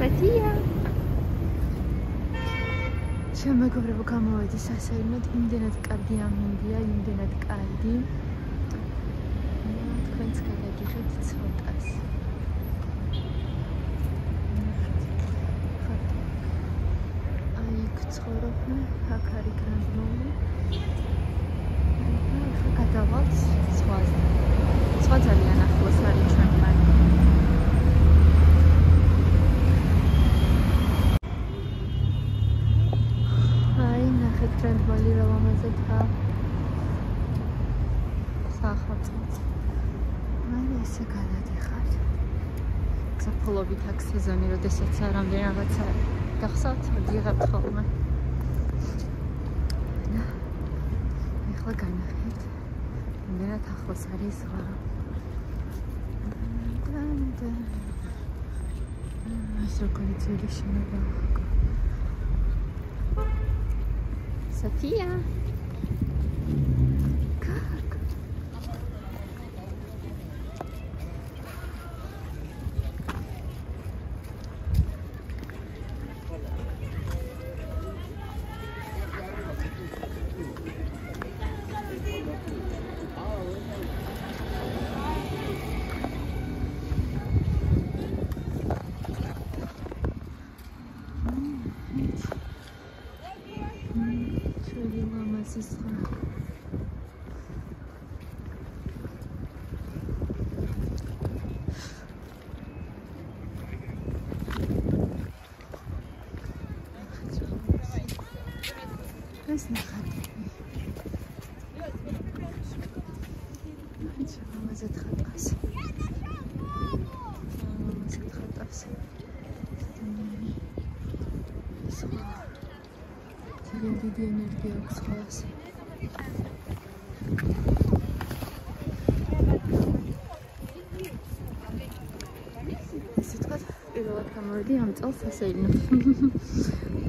Satya. შემეგობრებო გამოვედი სასეირნოდ, იმდენად კარგი ამინდია, იმდენად კარგი. თქვენც გადაგიღებთ ცოტას. აი, გცხოვრობ მე, აქ არის გრანდმოლი. ახლა გადავალთ სხვაზე. სხვა ძალიან ახლოს არის ჩვენთან. გრანდმოლი რომ ამაზეთა სახელმწიფო. მან ესე გადადიხართ. საფოლობით აქ სეზონი, როდესაც რამდენი რაღაცა გახსოვთ, ვიღებთ ხოლმე. ახლა განახეთ. იმდენად ახლოს არის ზღვა. ეს როგორი ძველი შენობა. Satya. Как? ეს ნახატები. აი, ამაზე თხატავს. ძალიან დიდი ენერგია აქვს ხოლმე. პირველად გამოვედი ამ წელს სასეირნოდ.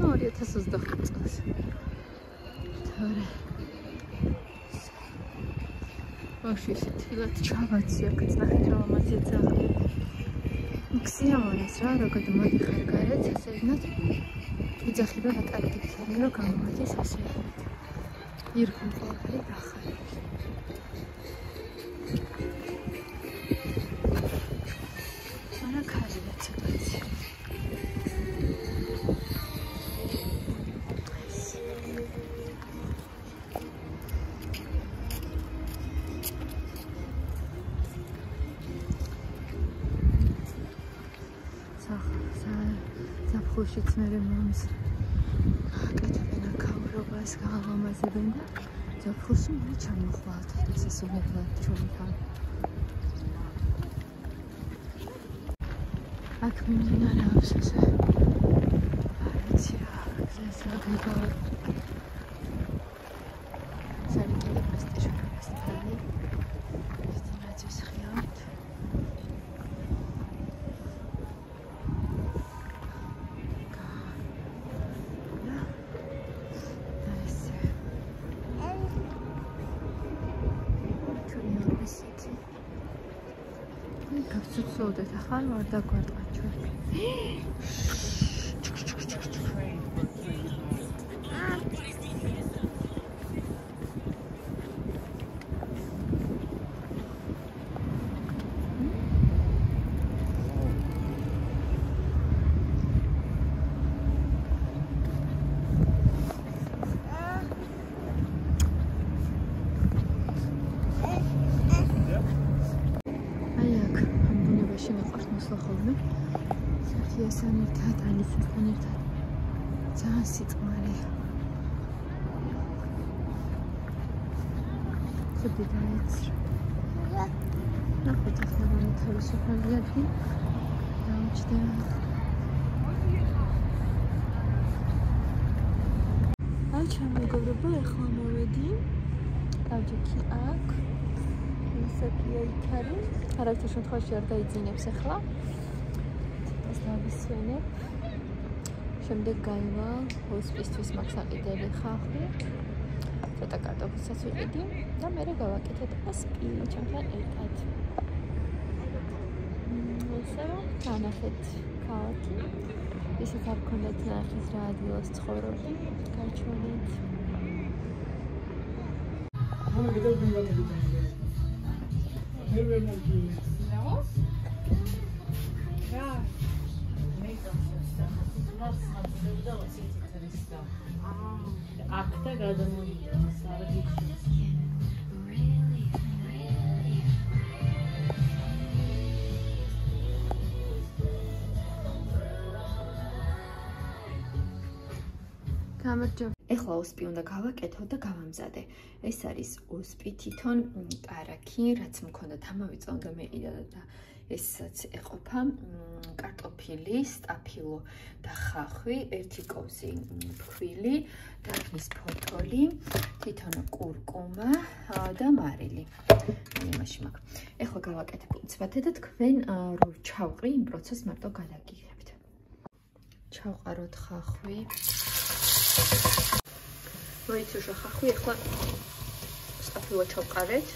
2025 წელს. თორე. ბავშვი ისე თილად ჩავაცი, აქაც ნახეთ რომ ამაზე ძაღლი. მგზირავონეს რა, როგორ მოდიხარ გარეთ სასეირნოდ. ვიძახი რომ ატარდიფთანი რომ გამოვედი სასეირნოდ. ირგვლივ ყველაფერი დახარეს. ზაფხულშიც მერე მომს კეთებენ აქაურობას გაღამაზებენ და ზაფხულში მე ჩამოხვალთ სეზონებად ჩვენთან. აქ მიმდინარეობს ესე არიცია გზაზე გიგავ სარკელი პრესტიჟული დესტინაციის ხიავთ. გაცუცოდეთ ახლა არ დაგვარტყა ჩვენ. სათიასთან ერთად, ალისასთან ერთად ძალიან სიწყმარია. ხუდი დაეცრა. ნახოთ ახლა რა თავისუფალი ადგილი დაუჩდა. აი ჩამეგობრებო, ახლა მოვედი. დავჯექი აქ. Satya იქ არის. არაერთი შემთხვევაში არ დაიძინებს ახლა. დავისვენებ. შემდეგ გაივალ ჰოსპისთვის მაქსაკიდელი ხალხი. ცოტა კარტოფილსაც ვიყიდი და მერე გავაკეთებ ასპი ჩემთან ერთად. ესეო განახეთ ქალაქი. ისეთ არ გქონდათ ნახის რა ადგილას ცხოვრობდი. გაჩვენეთ. Akta გადამოვიდა სარგიში. გამარჯობა. ეხლა ოსპი უნდა გავაკეთო და გავამზადე. ეს არის ოსპი თვითონ კარაქი, რაც მქონდა თამავიწა უნდა მეყიდა და ესაც ეყოფა კარტოფილი, სტაფილო და ხახვი, ერთი კოვზი ფქვილი, დათმის ფოთოლი, თვითონ კურკუმა და მარილი. იმაში მაქვს. ეხლა გავაკეთებ უცბათე და თქვენ რო ჩავყრი იმ პროცესს მარტო გადაგიღებთ. ჩავყაროთ ხახვი. მოიწუშა ხახვი, ეხლა სტაფილო ჩავყარეთ.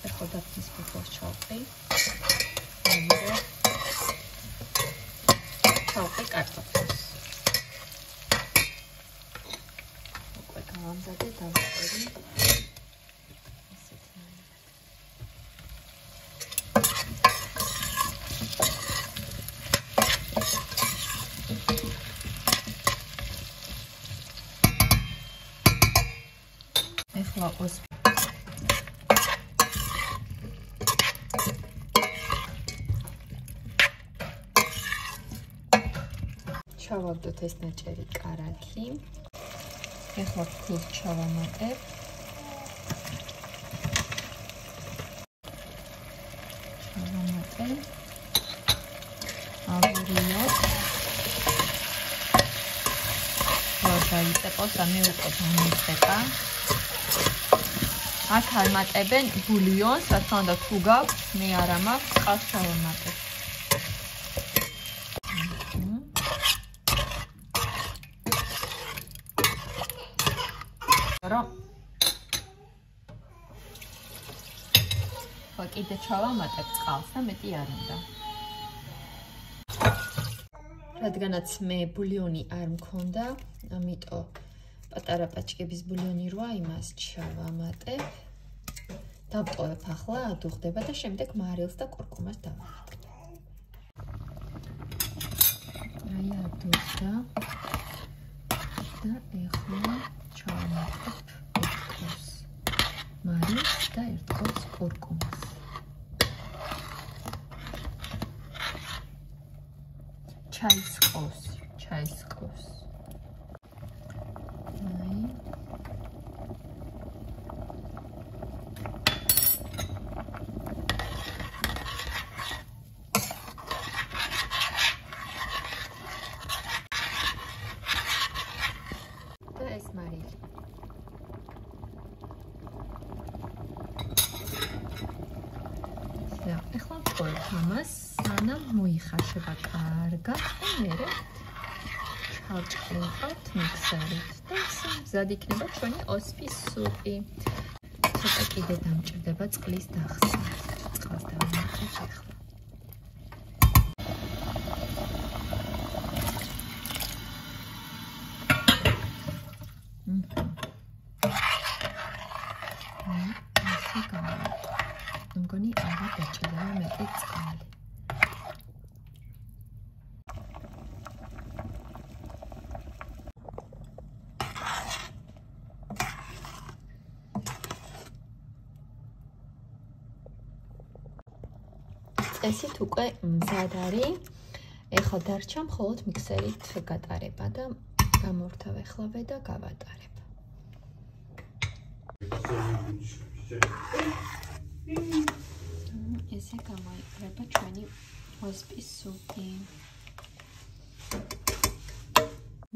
ეხლა დათმის ფოთოლს ჩავყრი. ჩავყრი კარტოფილს. უკვე გავამზადე, დავწერე. ეხლა ოსპი ჩავავდოთ ეს ნაჭერი კარაქი. ეხლა ფქვილს ჩავამატებ. ავურიოთ. დაიწყოს და მე უკვე დამიწყება. აქ ამატებენ ბულიონს, რაც უნდა თუ გაქვს, მე არა მაქვს, წყალს ჩავამატებ. კიდე ჩავამატებ წყალს და მეტი არ უნდა. რადგანაც მე ბულიონი არ მქონდა, ამიტომ პატარა პაჭკების ბულიონი როა იმას ჩავამატებ. დავტოვებ ახლა, ადუღდება და შემდეგ მარილს და კურკუმას დავამატებ. აი ადუღდა და ეხლა ჩავამატებ ერთკოს მარილს და ერთკოს კურკუმას. ჩაის ყოს. აი. და ეს მარილი. ეხლა ვყოლებ ამას, სანამ მოიხარშება კარგად და მერე ჩავჭყინავთ მიქსერით და მზად იქნება ჩვენი ოსპის სუპი. ცოტა კიდე დამჭირდება წყლის დახსნა. წყალს დავამატებ ახლა. მგონი აღარ დაჭირდება მეტი წყალი. წესით უკვე მზად არის. ეხლა დარჩა მხოლოდ მიქსერით გატარება და გამორთავ ეხლავე და გავატარებ. ესე გამოიყრება ჩვენი ოსპის სუპი.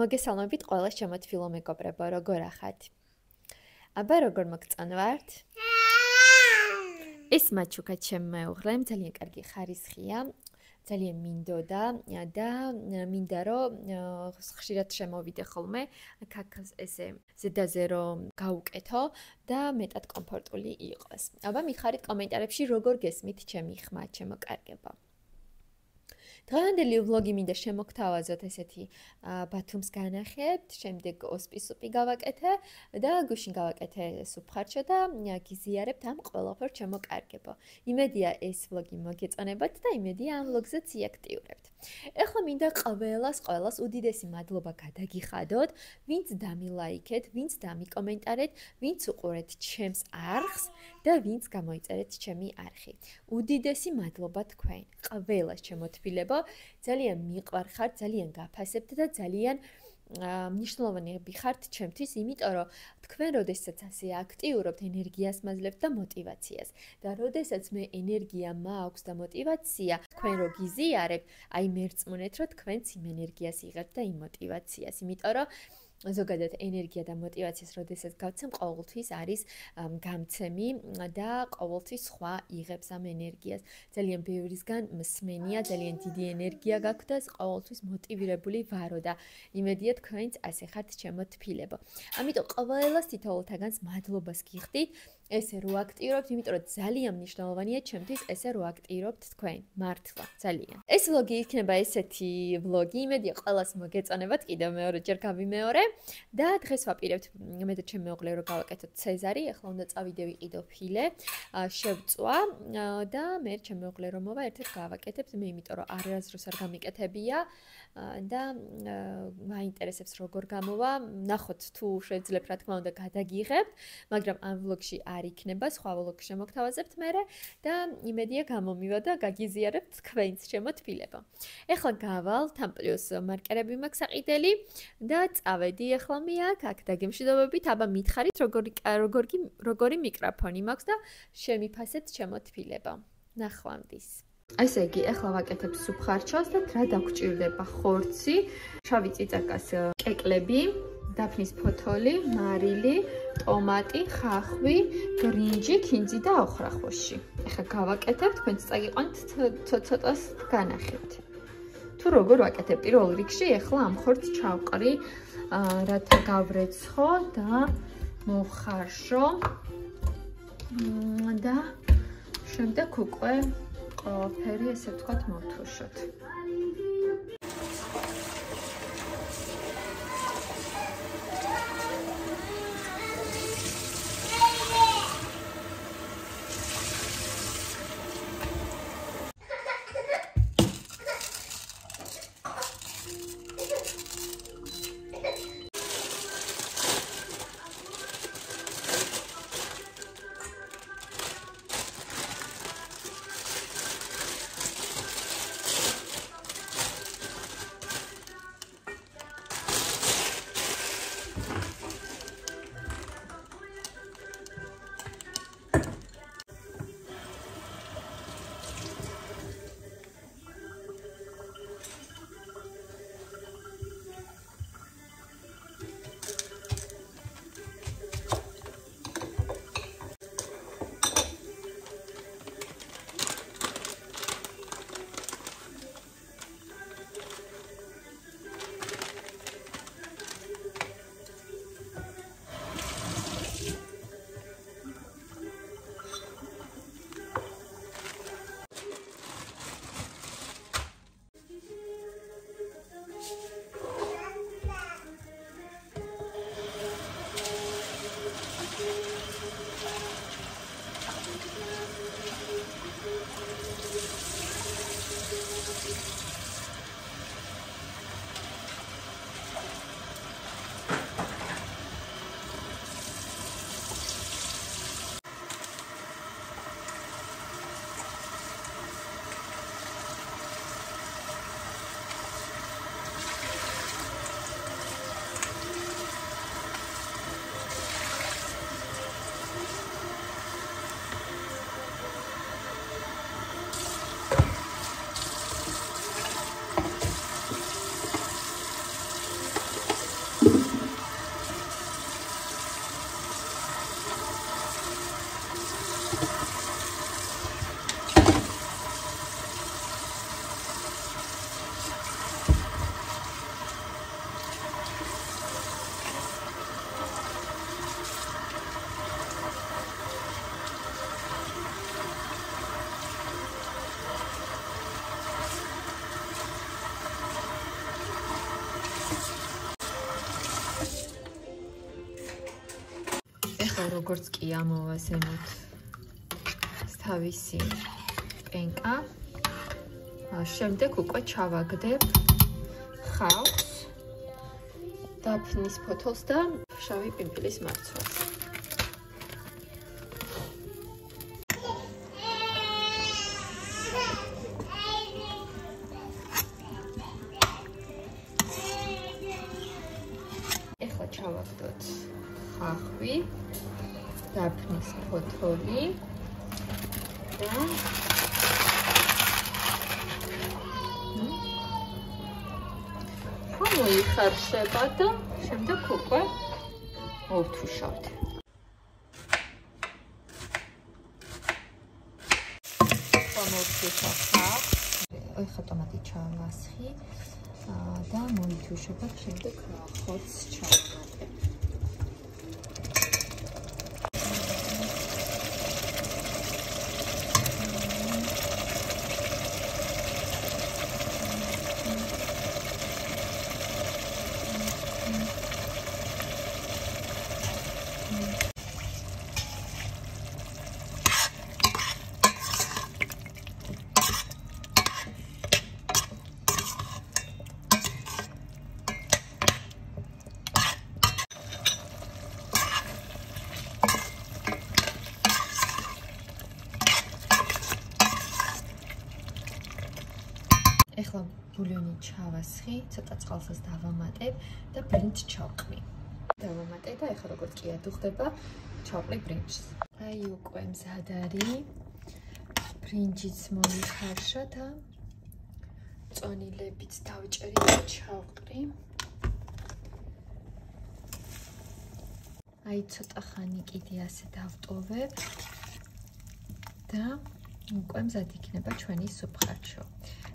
მოგესალმებით ყველა შემოთვილო მეგობრებო, როგორ ახართ? აბა როგორ მოგწონვართ? ეს მაჩუკა ჩემ მეუღლემ ძალიან კარგი ხარისხია, ძალიან მინდოდა და მინდა რომ ხშირად შემოვიდე ხოლმე აქ ესე ზედაზე რომ გავუკეთო და მეტად კომფორტული იყოს. აბა მიხარით კომენტარებში როგორ გესმით ჩემი ხმა, ჩემო კარგებო. დღევანდელი ვლოგი მინდა შემოგთავაზოთ ესეთი ბათუმს განახებთ, შემდეგ ოსპისუპი გავაკეთე და გუშინ გავაკეთე სუფხარჩო და გიზიარებთ ამ ყველაფერს შემოკარგებო. იმედია ეს ვლოგი მოგეწონებათ და იმედია ამ ვლოგზეც იაქტიურებთ. ეხლა მინდა ყველას უდიდესი მადლობა გადაგიხადოთ, ვინც დამილაიქეთ, ვინც დამიკომენტარეთ, ვინც უყურეთ ჩემს არხს და ვინც გამოიწერეთ ჩემი არხი. უდიდესი მადლობა თქვენ. ყველას ჩემოთბილებო, ძალიან მიყვარხართ, ძალიან გაფასებთ და ძალიან მნიშვნელოვანები ხართ ჩემთვის, იმიტომ რომ თქვენ როდესაც ასე აქტიურობთ, ენერგიას მაძლევთ და мотиваციას. და როდესაც მე ენერგია მაქვს და мотиваცია, თქვენ რო გიზიარებთ, აი მერწმუნეთ, რომ თქვენც იმ ენერგიას იღებთ და იმ мотиваციას, იმიტომ რომ ზოგადად ენერგია და мотиваციას როდესაც გავცემ, ყოველთვის არის გამცემი და ყოველთვის სხვა იღებს ამ ენერგიას. ძალიან ბევრისგან მსმენია, ძალიან დიდი ენერგია გაქვთ და ყოველთვის მოტივირებული ვარო და იმედია თქვენც ასე ხართ ჩემოთბილებო. ამიტომ ყველას თითოეულთაგანს მადლობას გიხდით. ესე რო აქტიურობთ, იმიტომ რომ ძალიან მნიშვნელოვანია ჩემთვის ესე რო აქტიურობთ თქვენ. მართლა, ძალიან. ეს ვლოგი იქნება ესეთი ვლოგი, იმედია ყველას მოგეწონებათ, კიდევ მეორეჯერ გავიმეორე და დღეს ვაპირებთ მე და ჩემი მეუღლე რო გავაკეთოთ ცეზარი, ახლა უნდა წავიდე ვიყიდო ფილე, შევწვა და მე ჩემი მეუღლე რომ მოვა ერთად გავაკეთებთ, მე იმიტომ რომ არასდროს არ გამიკეთებია და მაინტერესებს როგორ გამოვა, ნახოთ თუ შეძლებთ რა თქმა უნდა გადაგიღებთ, მაგრამ ამ ვლოგში არ იქნება, სხვა ვლოგში შემოგთავაზებთ მერე და იმედია გამომივა და გაგიზიარებთ თქვენც შემოთბილებო. ეხლა გავალ, თან პლუს მარკერები მაქვს აყიდელი და წავედი ეხლა მე აქ დაგემშვიდობებით, აბა მითხარით როგორი მიკროფონი მაქვს და შემიფასეთ შემოთბილებო. ნახვამდის. ესე იგი, ეხლა ვაკეთებ სუფხარჩოს და რა დაგჭირდება? ხორცი, შავი წიწაკას კეკლები, დაფნის ფოთოლი, მარილი, ტომატი, ხახვი, ბრინჯი, ქინძი და ოხრახოში. ეხლა გავაკეთებ, თქვენც წაგიყვანთ ცოტას განახებთ. თუ როგორ ვაკეთებ? პირველ რიგში ეხლა ამ ხორცს ჩავყრი, რათა გავრეცხო და მოვხარშო და შემდეგ უკვე ყველაფერი ესე ვთქვათ მოვთუშოთ. როგორც კი ამოვაზენოთ თავისი პენკა, შემდეგ უკვე ჩავაგდებ ხავს, დაფნის ფოთოლს და შავი პიმპილის მარცვალს. ეხლა ჩავაგდოთ ხახვი, დაფნის ფოთოლი და მოიხარშება და შემდეგ უკვე მოვთუშავთ. მოვთუშავ ხავს, ეხლა ტომატი ჩავასხი და მოითუშება, შემდეგ ხორცს ჩავამატებ. ეხლა ბულიონი ჩავასხი, ცოტა წყალსაც დავამატებ და ბრინჯს ჩავყრი. დავამატე და ეხლა როგორც კი ადუხდება, ჩავყრი ბრინჯს. აი უკვე მზად არის. ბრინჯიც მოიხარშა და წონილებიც დავჭერი და ჩავყრი. აი ცოტა ხანი კიდე ასე დავტოვებ და უკვე მზად იქნება ჩვენი სუფხარჩო.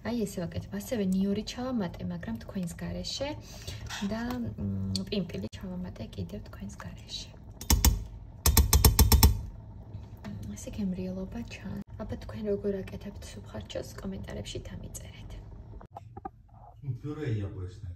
აი ესე ვაკეთებ, ასევე ნიორი ჩავამატე, მაგრამ თქვენს გარეშე და პიმპილი ჩავამატე კიდევ თქვენს გარეშე. ესე გემრიელობა ჩანს. აბა თქვენ როგორ აკეთებთ სუფხარჩოს, კომენტარებში დამიწერეთ. Puree ya puedes tener.